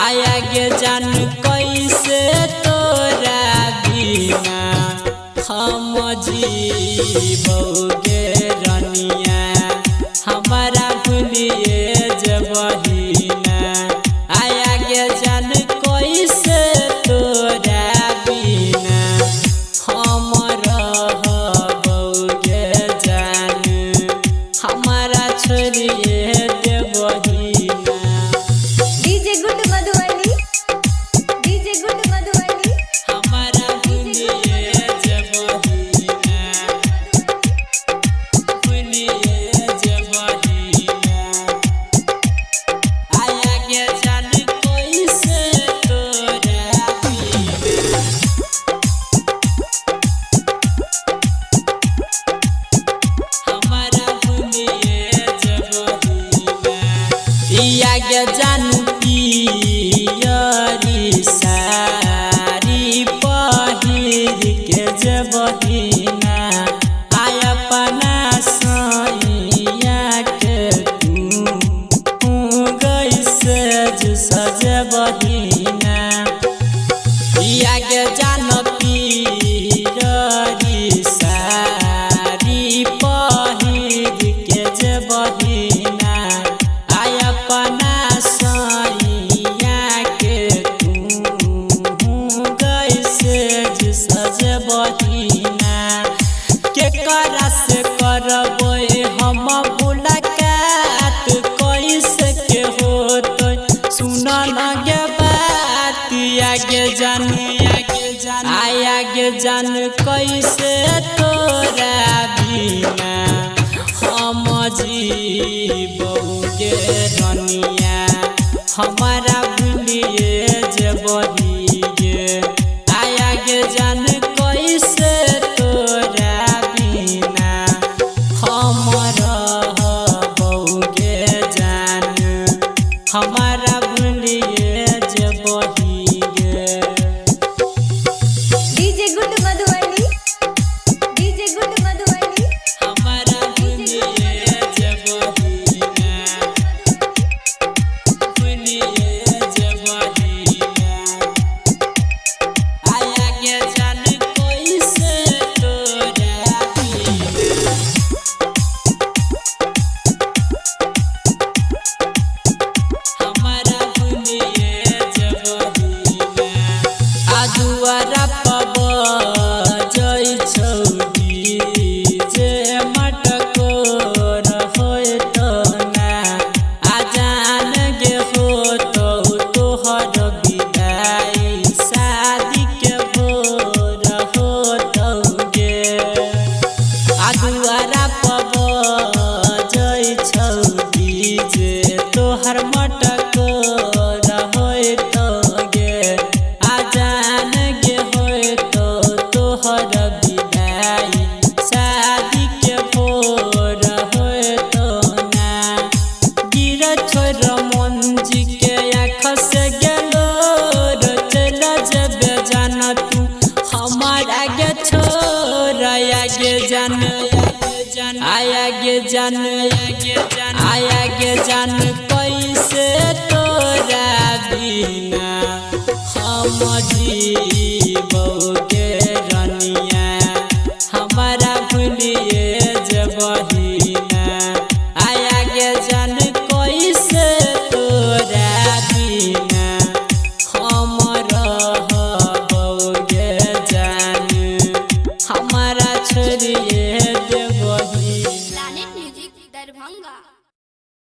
आया गे जान कैसे तोरा बिना हम जीवोगे रनिया हमारा भूलिए जबहिना। आया गे जान कैसे तोरा बिना हम रहबोगे जान हमारा छोड़िए जानू पियरी सारी पहिर के जबहिना आय अपना सैया के तू गैसे सजबहिना। पिया के जान पियरी सारी पहिर के जबहिना आय अपना केकरा से करबे हम मुलाकात कैसे के होतो सुन लगे बात आगे जान आया गे जान कैसे तोरा बिना हम जीवोगे रनिया हमारा भूलिए जबहिए। आया गे जान कैसे तोरा बिना हम रहबोगे जान हमारा भूलिए जबहिए। डीजे गुड मधुबनी हमारा भूलिए जबहिना भूलिए जबहिना। आया गे जान कैसे तोरा बिना हमारा भूलिए जबहिना। आजुआरा पब जय छौरी जे मटको रहोय तो ना आजान गे हो तो तोहर विदाई शादी के भोर हो तो गे। आजुआरा पब जय छौरी जे तोहर मटको रहोय तो गे आजान गे होय तो तोहर विदाई शादी के भोर होय तो ना। गिर छोड़ मंजी के आँख से गेलो चल जबे जान तू हमारा गे छोड़। आया गे जान आया गे जान आया गे जान कैसे तोरा बिना हम